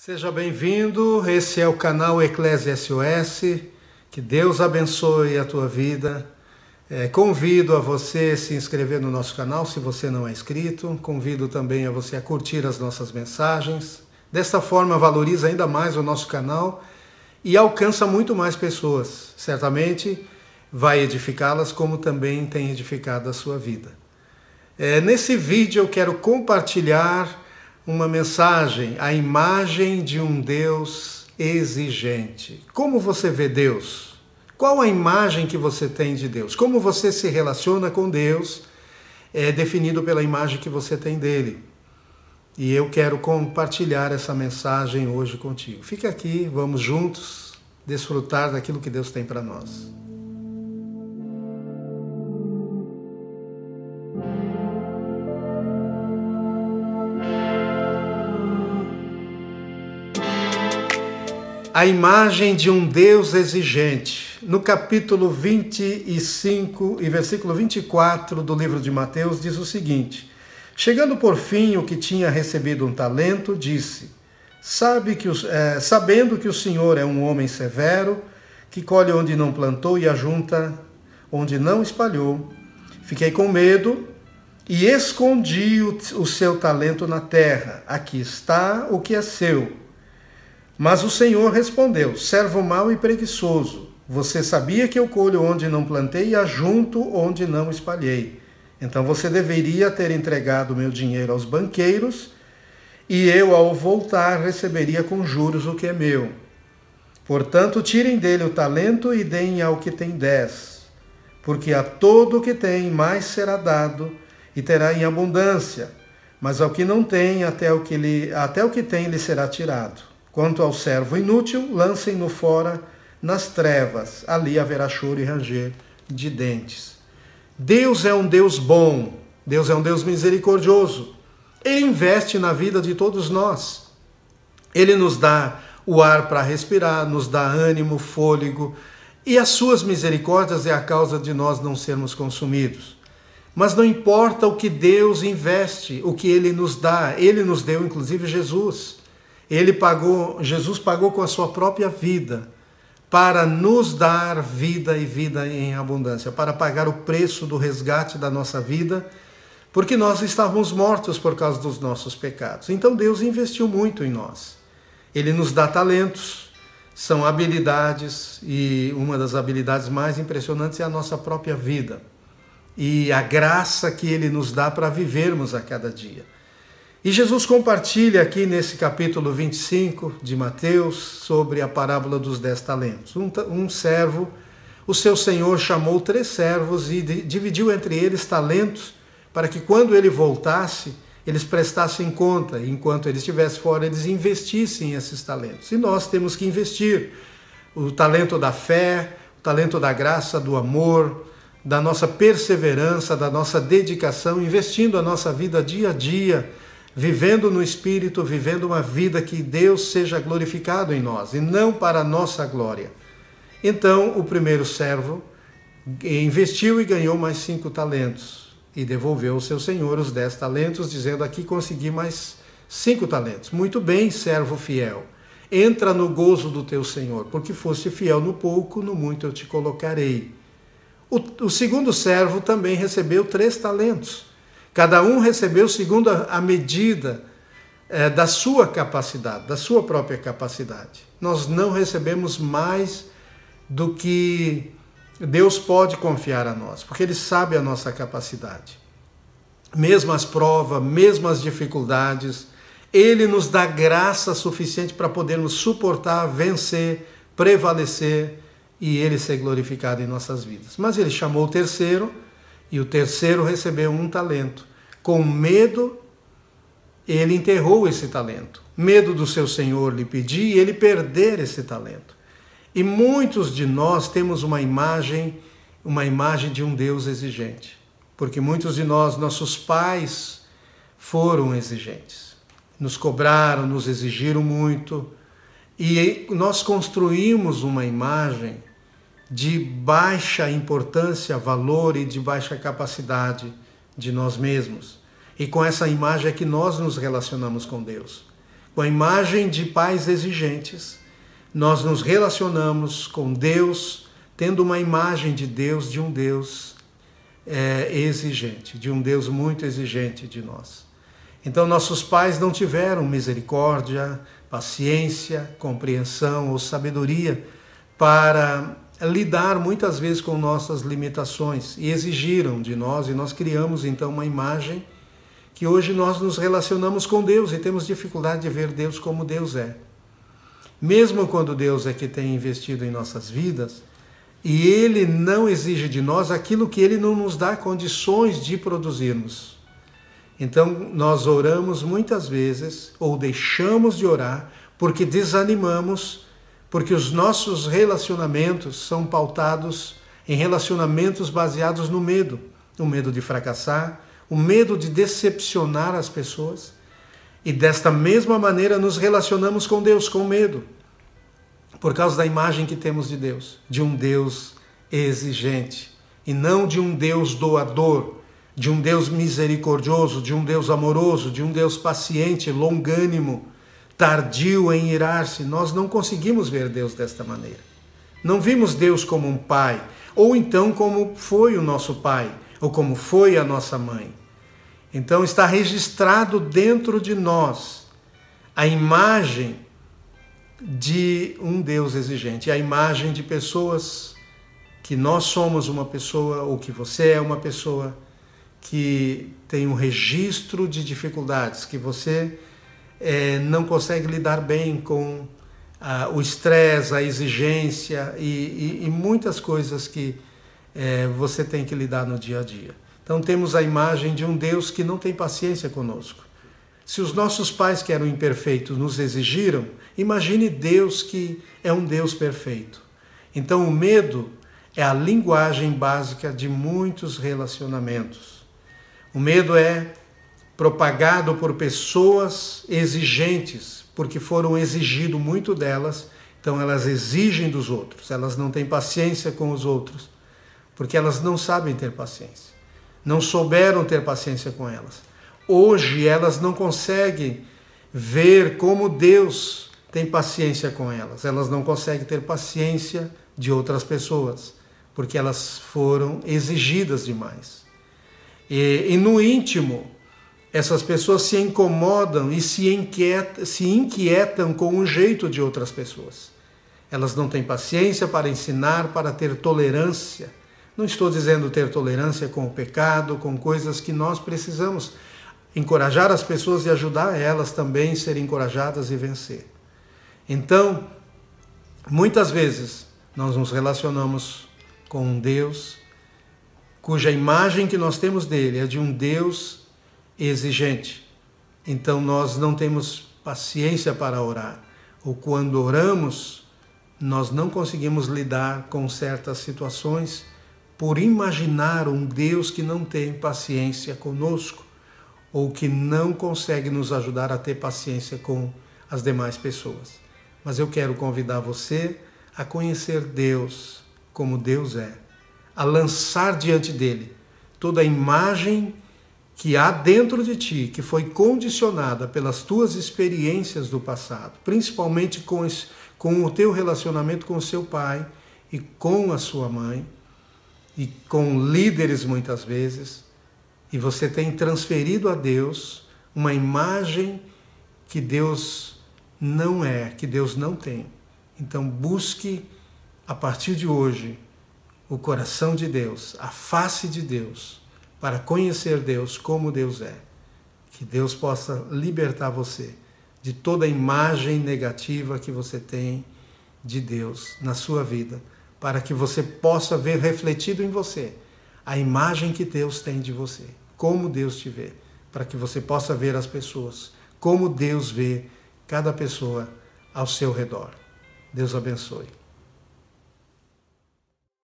Seja bem-vindo, esse é o canal Eclésia SOS, que Deus abençoe a tua vida. Convido a você a se inscrever no nosso canal se você não é inscrito, convido também a você a curtir as nossas mensagens. Desta forma valoriza ainda mais o nosso canal e alcança muito mais pessoas. Certamente vai edificá-las como também tem edificado a sua vida. Nesse vídeo eu quero compartilhar uma mensagem, a imagem de um Deus exigente. Como você vê Deus? Qual a imagem que você tem de Deus? Como você se relaciona com Deus é definido pela imagem que você tem dele. E eu quero compartilhar essa mensagem hoje contigo. Fica aqui, vamos juntos desfrutar daquilo que Deus tem para nós. A imagem de um Deus exigente. No capítulo 25 e versículo 24 do livro de Mateus diz o seguinte: chegando por fim o que tinha recebido um talento, disse: sabendo que o Senhor é um homem severo, que colhe onde não plantou e ajunta onde não espalhou, fiquei com medo e escondi o seu talento na terra. Aqui está o que é seu. Mas o Senhor respondeu: servo mau e preguiçoso, você sabia que eu colho onde não plantei e ajunto onde não espalhei. Então você deveria ter entregado meu dinheiro aos banqueiros, e eu, ao voltar, receberia com juros o que é meu. Portanto, tirem dele o talento e deem ao que tem 10, porque a todo o que tem mais será dado, e terá em abundância, mas ao que não tem, até o que tem lhe será tirado. Quanto ao servo inútil, lancem-no fora nas trevas, ali haverá choro e ranger de dentes. Deus é um Deus bom, Deus é um Deus misericordioso. Ele investe na vida de todos nós. Ele nos dá o ar para respirar, nos dá ânimo, fôlego, e as suas misericórdias é a causa de nós não sermos consumidos. Mas não importa o que Deus investe, o que Ele nos dá, Ele nos deu inclusive Jesus. Jesus pagou com a sua própria vida para nos dar vida e vida em abundância, para pagar o preço do resgate da nossa vida, porque nós estávamos mortos por causa dos nossos pecados. Então Deus investiu muito em nós. Ele nos dá talentos, são habilidades, e uma das habilidades mais impressionantes é a nossa própria vida e a graça que Ele nos dá para vivermos a cada dia. E Jesus compartilha aqui nesse capítulo 25 de Mateus sobre a parábola dos 10 talentos. Um servo, o seu senhor chamou 3 servos e dividiu entre eles talentos para que quando ele voltasse, eles prestassem conta. E enquanto ele estivesse fora, eles investissem esses talentos. E nós temos que investir o talento da fé, o talento da graça, do amor, da nossa perseverança, da nossa dedicação, investindo a nossa vida dia a dia, vivendo no Espírito, vivendo uma vida que Deus seja glorificado em nós, e não para a nossa glória. Então, o primeiro servo investiu e ganhou mais 5 talentos, e devolveu ao seu senhor os 10 talentos, dizendo: aqui consegui mais 5 talentos. Muito bem, servo fiel, entra no gozo do teu senhor, porque foste fiel no pouco, no muito eu te colocarei. O segundo servo também recebeu 3 talentos. Cada um recebeu segundo a medida da sua capacidade, da sua própria capacidade. Nós não recebemos mais do que Deus pode confiar a nós, porque Ele sabe a nossa capacidade. Mesmo as provas, mesmo as dificuldades, Ele nos dá graça suficiente para podermos suportar, vencer, prevalecer e Ele ser glorificado em nossas vidas. Mas Ele chamou o terceiro, e o terceiro recebeu 1 talento. Com medo, ele enterrou esse talento. Medo do seu senhor lhe pedir e ele perder esse talento. E muitos de nós temos uma imagem de um Deus exigente. Porque muitos de nós, nossos pais, foram exigentes. Nos cobraram, nos exigiram muito. E nós construímos uma imagem de baixa importância, valor e de baixa capacidade de nós mesmos. E com essa imagem é que nós nos relacionamos com Deus. Com a imagem de pais exigentes, nós nos relacionamos com Deus, tendo uma imagem de Deus, de um Deus exigente, de um Deus muito exigente de nós. Então, nossos pais não tiveram misericórdia, paciência, compreensão ou sabedoria para lidar muitas vezes com nossas limitações e exigiram de nós, e nós criamos então uma imagem que hoje nós nos relacionamos com Deus e temos dificuldade de ver Deus como Deus é. Mesmo quando Deus é que tem investido em nossas vidas, e Ele não exige de nós aquilo que Ele não nos dá condições de produzirmos. Então nós oramos muitas vezes, ou deixamos de orar, porque desanimamos, porque os nossos relacionamentos são pautados em relacionamentos baseados no medo. O medo de fracassar, o medo de decepcionar as pessoas. E desta mesma maneira nos relacionamos com Deus, com medo. Por causa da imagem que temos de Deus, de um Deus exigente, e não de um Deus doador, de um Deus misericordioso, de um Deus amoroso, de um Deus paciente, longânimo, tardio em irar-se. Nós não conseguimos ver Deus desta maneira. Não vimos Deus como um pai, ou então como foi o nosso pai, ou como foi a nossa mãe. Então está registrado dentro de nós a imagem de um Deus exigente, a imagem de pessoas que nós somos uma pessoa, ou que você é uma pessoa que tem um registro de dificuldades, que você não consegue lidar bem com o estresse, a exigência e muitas coisas que você tem que lidar no dia a dia. Então temos a imagem de um Deus que não tem paciência conosco. Se os nossos pais, que eram imperfeitos, nos exigiram, imagine Deus, que é um Deus perfeito. Então o medo é a linguagem básica de muitos relacionamentos. O medo é propagado por pessoas exigentes, porque foram exigido muito delas, então elas exigem dos outros, elas não têm paciência com os outros, porque elas não sabem ter paciência, não souberam ter paciência com elas. Hoje elas não conseguem ver como Deus tem paciência com elas, elas não conseguem ter paciência de outras pessoas, porque elas foram exigidas demais. E no íntimo, essas pessoas se incomodam e se inquietam com o jeito de outras pessoas. Elas não têm paciência para ensinar, para ter tolerância. Não estou dizendo ter tolerância com o pecado, com coisas que nós precisamos encorajar as pessoas e ajudar elas também a serem encorajadas e vencer. Então, muitas vezes, nós nos relacionamos com um Deus cuja imagem que nós temos dele é de um Deus exigente. Então nós não temos paciência para orar. Ou quando oramos, nós não conseguimos lidar com certas situações por imaginar um Deus que não tem paciência conosco ou que não consegue nos ajudar a ter paciência com as demais pessoas. Mas eu quero convidar você a conhecer Deus como Deus é, a lançar diante dele toda a imagem que há dentro de ti, que foi condicionada pelas tuas experiências do passado, principalmente com o teu relacionamento com o seu pai e com a sua mãe, e com líderes muitas vezes, e você tem transferido a Deus uma imagem que Deus não é, que Deus não tem. Então busque, a partir de hoje, o coração de Deus, a face de Deus, para conhecer Deus como Deus é. Que Deus possa libertar você de toda a imagem negativa que você tem de Deus na sua vida, para que você possa ver refletido em você a imagem que Deus tem de você, como Deus te vê, para que você possa ver as pessoas, como Deus vê cada pessoa ao seu redor. Deus abençoe.